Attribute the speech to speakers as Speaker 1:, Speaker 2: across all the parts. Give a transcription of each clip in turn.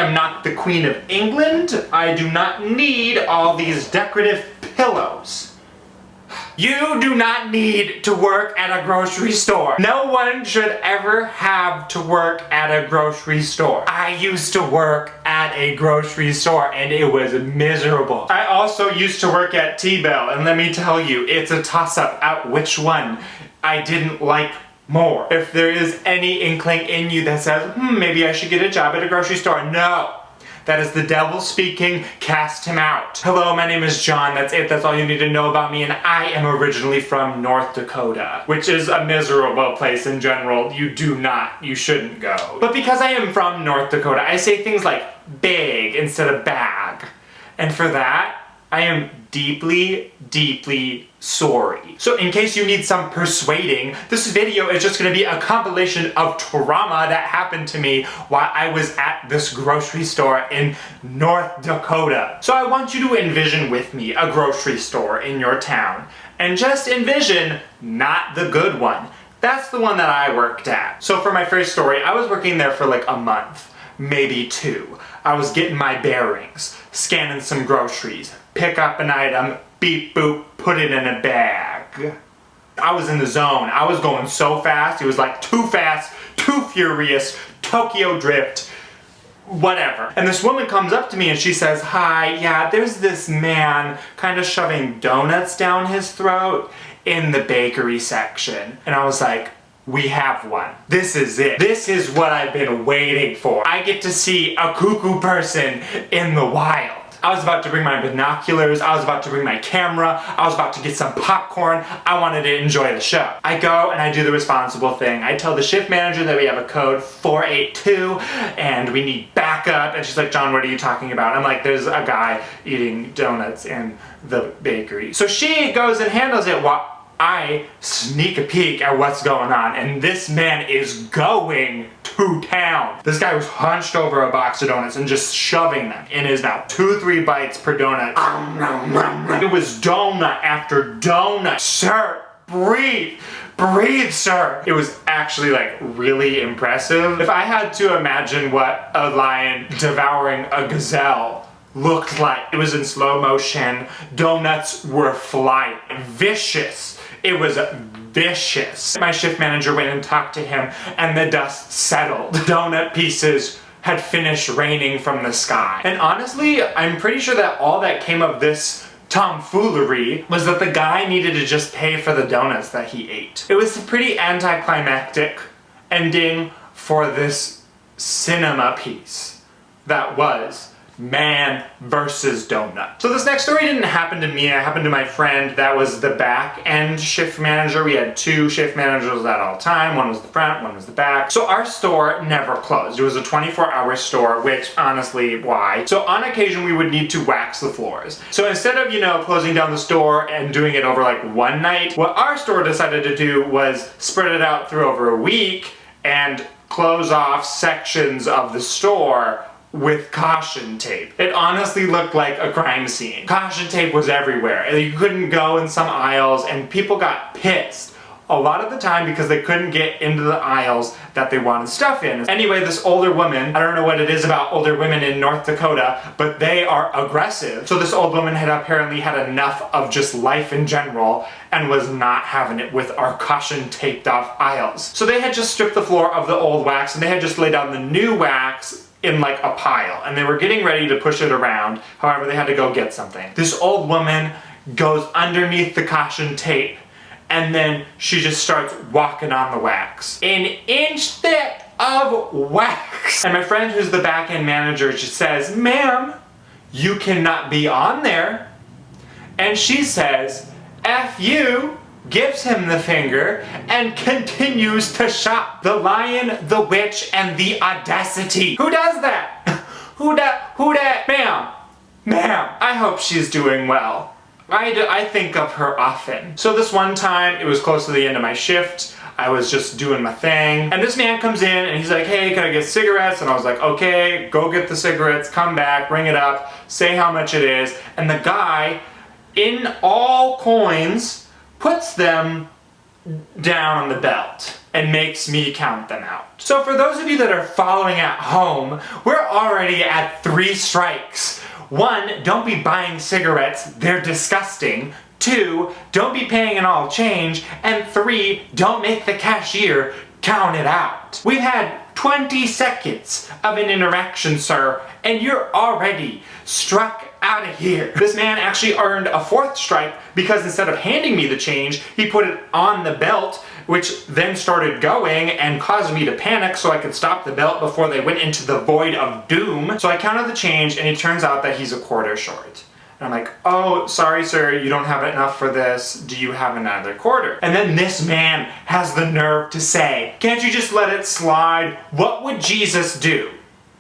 Speaker 1: am not the Queen of England. I do not need all these decorative pillows. You do not need to work at a grocery store. No one should ever have to work at a grocery store. I used to work at a grocery store and it was miserable. I also used to work at T-Bell, and let me tell you, it's a toss-up at which one I didn't like more. If there is any inkling in you that says, maybe I should get a job at a grocery store, no. That is the devil speaking. Cast him out. Hello, my name is John. That's it. That's all you need to know about me. And I am originally from North Dakota, which is a miserable place in general. You shouldn't go. But because I am from North Dakota, I say things like big instead of bag. And for that, I am deeply, deeply sorry. So in case you need some persuading, this video is just gonna be a compilation of trauma that happened to me while I was at this grocery store in North Dakota. So I want you to envision with me a grocery store in your town. And just envision not the good one. That's the one that I worked at. So for my first story, I was working there for like a month, maybe 2. I was getting my bearings, scanning some groceries, pick up an item, beep boop, put it in a bag. I was in the zone. I was going so fast. It was like too fast, too furious, Tokyo Drift, whatever. And this woman comes up to me and she says, hi, yeah, there's this man kind of shoving donuts down his throat in the bakery section. And I was like, we have one. This is it. This is what I've been waiting for. I get to see a cuckoo person in the wild. I was about to bring my binoculars, I was about to bring my camera, I was about to get some popcorn, I wanted to enjoy the show. I go and I do the responsible thing. I tell the shift manager that we have a code 482 and we need backup, and she's like, John, what are you talking about? I'm like, there's a guy eating donuts in the bakery. So she goes and handles it while I sneak a peek at what's going on, and this man is going to town. This guy was hunched over a box of donuts and just shoving them in his mouth. 2-3 bites per donut. It was donut after donut. Sir, breathe. Breathe, sir. It was actually like really impressive. If I had to imagine what a lion devouring a gazelle looked like, it was in slow motion. Donuts were flying. Vicious. It was vicious. My shift manager went and talked to him and the dust settled. Donut pieces had finished raining from the sky. And honestly, I'm pretty sure that all that came of this tomfoolery was that the guy needed to just pay for the donuts that he ate. It was a pretty anticlimactic ending for this cinema piece that was man versus donut. So this next story didn't happen to me, it happened to my friend that was the back end shift manager. We had 2 shift managers at all time. One was the front, one was the back. So our store never closed. It was a 24-hour store, which honestly, why? So on occasion we would need to wax the floors. So instead of, closing down the store and doing it over like one night, what our store decided to do was spread it out through over a week and close off sections of the store with caution tape. It honestly looked like a crime scene. Caution tape was everywhere. You couldn't go in some aisles and people got pissed a lot of the time because they couldn't get into the aisles that they wanted stuff in. Anyway, this older woman, I don't know what it is about older women in North Dakota, but they are aggressive. So this old woman had apparently had enough of just life in general and was not having it with our caution taped off aisles. So they had just stripped the floor of the old wax and they had just laid down the new wax in like a pile, and they were getting ready to push it around. However, they had to go get something. This old woman goes underneath the caution tape and then she just starts walking on the wax. An inch thick of wax. And my friend who's the back-end manager just says, ma'am, you cannot be on there. And she says, F you, gives him the finger, and continues to shop. The lion, the witch, and the audacity. Who does that? Who that? Ma'am, I hope she's doing well. I think of her often. So this one time, it was close to the end of my shift, I was just doing my thing, and this man comes in and he's like, hey, can I get cigarettes? And I was like, okay, go get the cigarettes, come back, ring it up, say how much it is, and the guy, in all coins, puts them down on the belt and makes me count them out. So for those of you that are following at home, we're already at 3 strikes. 1, don't be buying cigarettes, they're disgusting. 2, don't be paying an all change. And 3, don't make the cashier count it out. We've had 20 seconds of an interaction, sir, and you're already struck out of here. This man actually earned a 4th strike because instead of handing me the change, he put it on the belt, which then started going and caused me to panic so I could stop the belt before they went into the void of doom. So I counted the change and it turns out that he's a quarter short. And I'm like, oh, sorry sir, you don't have enough for this. Do you have another quarter? And then this man has the nerve to say, can't you just let it slide? What would Jesus do?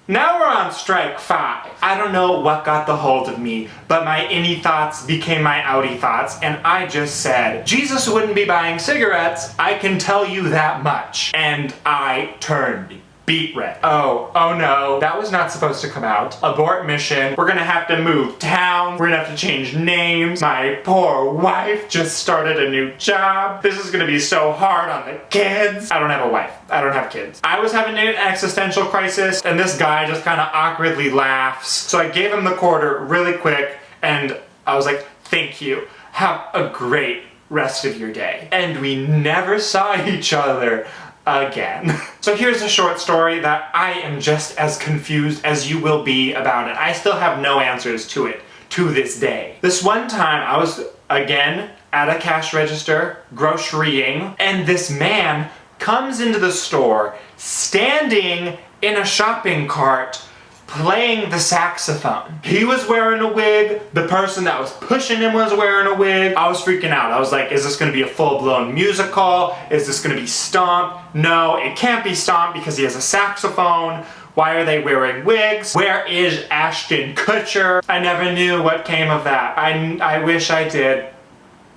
Speaker 1: Now we're on strike 5. I don't know what got the hold of me, but my innie thoughts became my outie thoughts, and I just said, Jesus wouldn't be buying cigarettes, I can tell you that much. And I turned beet red. Oh no, that was not supposed to come out. Abort mission. We're gonna have to move town. We're gonna have to change names. My poor wife just started a new job. This is gonna be so hard on the kids. I don't have a wife. I don't have kids. I was having an existential crisis and this guy just kind of awkwardly laughs. So I gave him the quarter really quick and I was like, thank you. Have a great rest of your day. And we never saw each other again. So here's a short story that I am just as confused as you will be about it. I still have no answers to it to this day. This one time I was, again, at a cash register, grocerying, and this man comes into the store, standing in a shopping cart, playing the saxophone. He was wearing a wig, the person that was pushing him was wearing a wig. I was freaking out. I was like, is this gonna be a full-blown musical? Is this gonna be Stomp? No, it can't be Stomp because he has a saxophone. Why are they wearing wigs? Where is Ashton Kutcher? I never knew what came of that. I wish I did.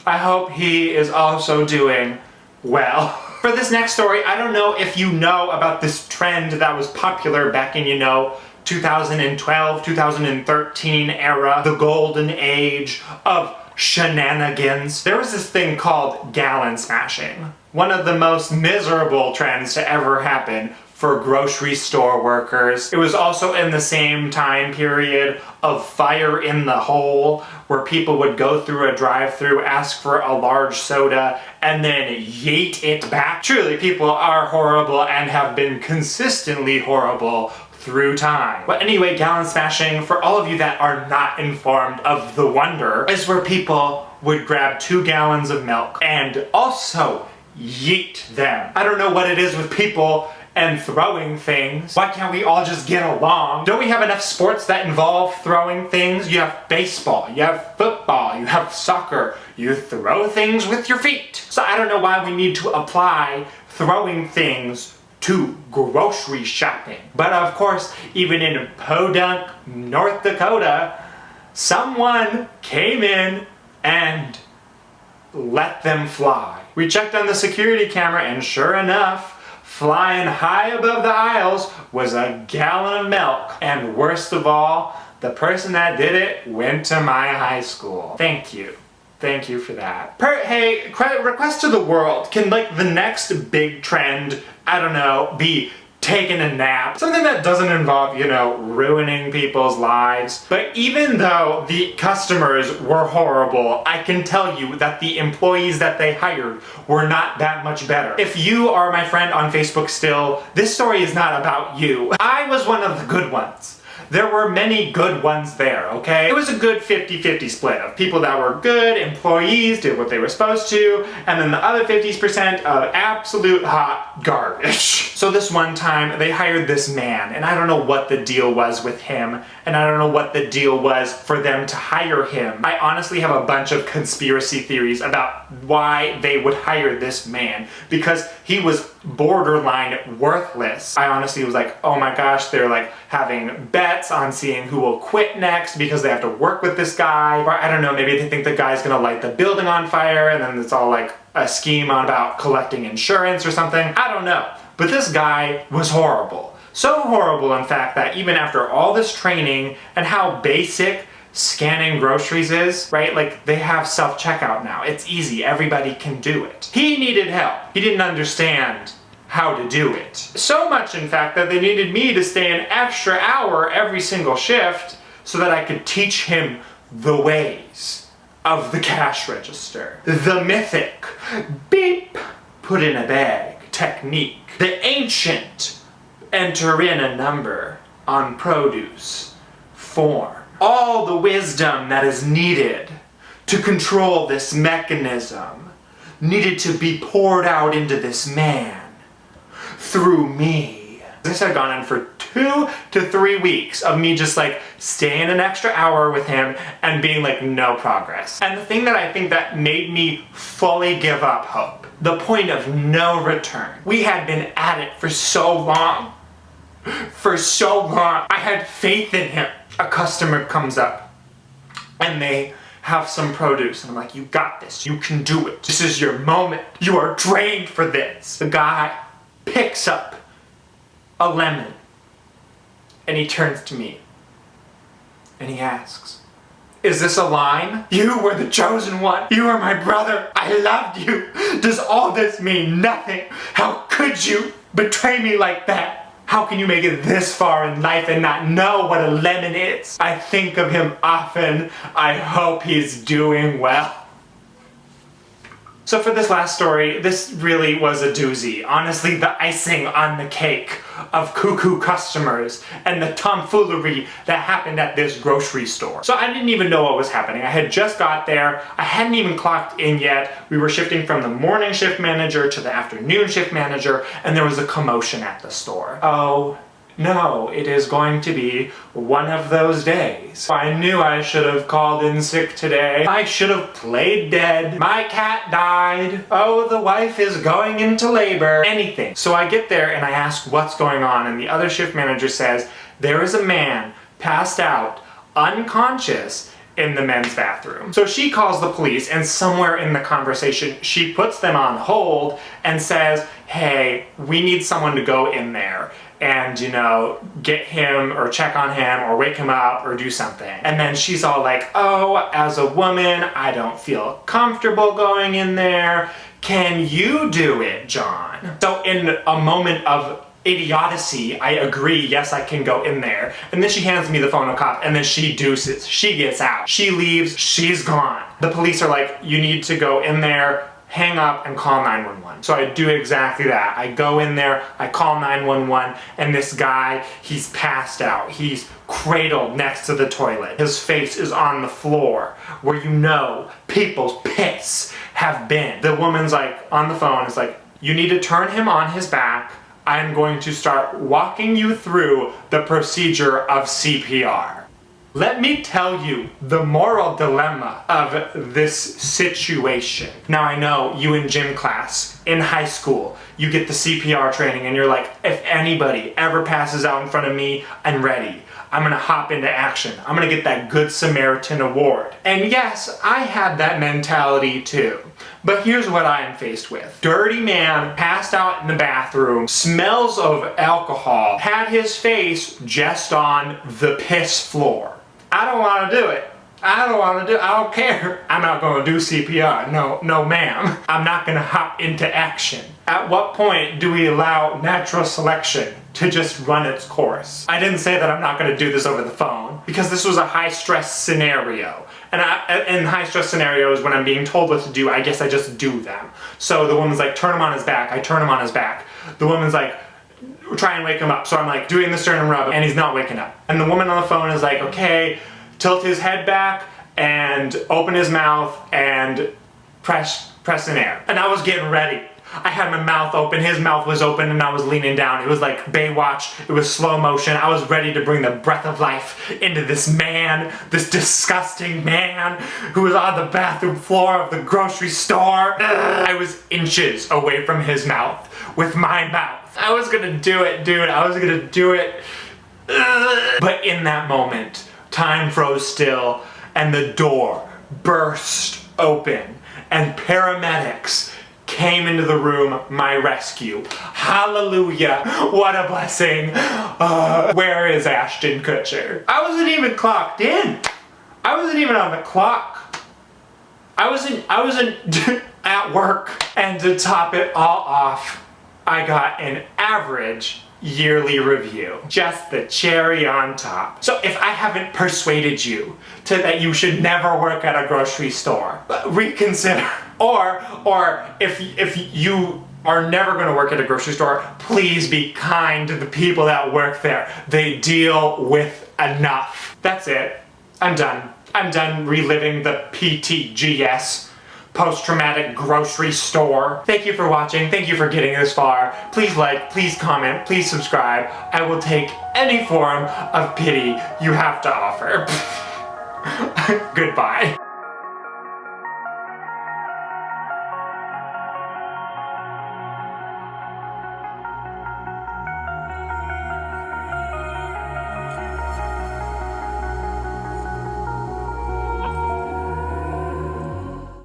Speaker 1: I hope he is also doing well. For this next story, I don't know if you know about this trend that was popular back in, 2012, 2013 era, the golden age of shenanigans. There was this thing called gallon smashing. One of the most miserable trends to ever happen for grocery store workers. It was also in the same time period of fire in the hole, where people would go through a drive-thru, ask for a large soda, and then yeet it back. Truly, people are horrible and have been consistently horrible through time. But anyway, gallon smashing, for all of you that are not informed of the wonder, is where people would grab 2 gallons of milk and also yeet them. I don't know what it is with people and throwing things. Why can't we all just get along? Don't we have enough sports that involve throwing things? You have baseball, you have football, you have soccer. You throw things with your feet. So I don't know why we need to apply throwing things to grocery shopping. But of course, even in Podunk, North Dakota, someone came in and let them fly. We checked on the security camera and sure enough, flying high above the aisles was a gallon of milk. And worst of all, the person that did it went to my high school. Thank you. Thank you for that. Hey, request to the world. Can the next big trend, I don't know, be taking a nap? Something that doesn't involve, ruining people's lives. But even though the customers were horrible, I can tell you that the employees that they hired were not that much better. If you are my friend on Facebook still, this story is not about you. I was one of the good ones. There were many good ones there, okay? It was a good 50-50 split of people that were good, employees, did what they were supposed to, and then the other 50% of absolute hot garbage. So this one time, they hired this man, and I don't know what the deal was with him, and I don't know what the deal was for them to hire him. I honestly have a bunch of conspiracy theories about why they would hire this man, because he was borderline worthless. I honestly was like, oh my gosh, they're having bets on seeing who will quit next because they have to work with this guy. Or I don't know, maybe they think the guy's gonna light the building on fire and then it's all a scheme on about collecting insurance or something. I don't know. But this guy was horrible. So horrible, in fact, that even after all this training and how basic scanning groceries is, right? Like, they have self-checkout now. It's easy, everybody can do it. He needed help. He didn't understand how to do it. So much, in fact, that they needed me to stay an extra hour every single shift so that I could teach him the ways of the cash register. The mythic, beep, put in a bag technique. The ancient, enter in a number on produce form. All the wisdom that is needed to control this mechanism needed to be poured out into this man through me. This had gone on for 2 to 3 weeks of me just like staying an extra hour with him and being like no progress. And the thing that I think that made me fully give up hope, the point of no return. We had been at it for so long. For so long. I had faith in him. A customer comes up and they have some produce and I'm like, you got this. You can do it. This is your moment. You are trained for this. The guy picks up a lemon and he turns to me and he asks, is this a line? You were the chosen one. You are my brother. I loved you. Does all this mean nothing? How could you betray me like that? How can you make it this far in life and not know what a lemon is? I think of him often. I hope he's doing well. So for this last story, this really was a doozy. Honestly, the icing on the cake of cuckoo customers and the tomfoolery that happened at this grocery store. So I didn't even know what was happening. I had just got there. I hadn't even clocked in yet. We were shifting from the morning shift manager to the afternoon shift manager, and there was a commotion at the store. Oh, no, it is going to be one of those days. I knew I should have called in sick today. I should have played dead. My cat died. Oh, the wife is going into labor. Anything. So I get there and I ask what's going on, and the other shift manager says, there is a man passed out, unconscious, in the men's bathroom. So she calls the police, and somewhere in the conversation she puts them on hold and says, hey, we need someone to go in there and, you know, get him or check on him or wake him up or do something. And then she's all like, oh, as a woman, I don't feel comfortable going in there. Can you do it, John? So in a moment of idiocy, I agree, yes, I can go in there. And then she hands me the phone to cop, and then she deuces. She gets out. She leaves. She's gone. The police are like, you need to go in there, hang up, and call 911. So I do exactly that. I go in there, I call 911, and this guy, he's passed out. He's cradled next to the toilet. His face is on the floor, where you know people's piss have been. The woman's like, on the phone, is like, you need to turn him on his back. I'm going to start walking you through the procedure of CPR. Let me tell you the moral dilemma of this situation. Now I know you in gym class, in high school, you get the CPR training and you're like, if anybody ever passes out in front of me, I'm ready. I'm gonna hop into action. I'm gonna get that Good Samaritan award. And yes, I had that mentality too. But here's what I am faced with. Dirty man, passed out in the bathroom, smells of alcohol, had his face just on the piss floor. I don't want to do it. I don't care. I'm not going to do CPR. No ma'am. I'm not going to hop into action. At what point do we allow natural selection to just run its course? I didn't say that I'm not going to do this over the phone, because this was a high-stress scenario. And in high-stress scenarios, when I'm being told what to do, I guess I just do them. So the woman's like, turn him on his back. I turn him on his back. The woman's like, try and wake him up. So I'm like doing the sternum rub, and he's not waking up. And the woman on the phone is like, okay, tilt his head back and open his mouth and press in air. And I was getting ready. I had my mouth open, his mouth was open, and I was leaning down. It was like Baywatch, it was slow motion. I was ready to bring the breath of life into this man, this disgusting man who was on the bathroom floor of the grocery store. I was inches away from his mouth with my mouth. I was gonna do it, dude. I was gonna do it. But in that moment, time froze still, and the door burst open, and paramedics came into the room, my rescue. Hallelujah, what a blessing. Where is Ashton Kutcher? I wasn't even clocked in. I wasn't even on the clock. I wasn't at work. And to top it all off, I got an average yearly review. Just the cherry on top. So if I haven't persuaded you that you should never work at a grocery store, reconsider. Or if you are never going to work at a grocery store, please be kind to the people that work there. They deal with enough. That's it. I'm done. I'm done reliving the PTGS. Post-traumatic grocery store. Thank you for watching. Thank you for getting this far. Please like, please comment, please subscribe. I will take any form of pity you have to offer. Goodbye.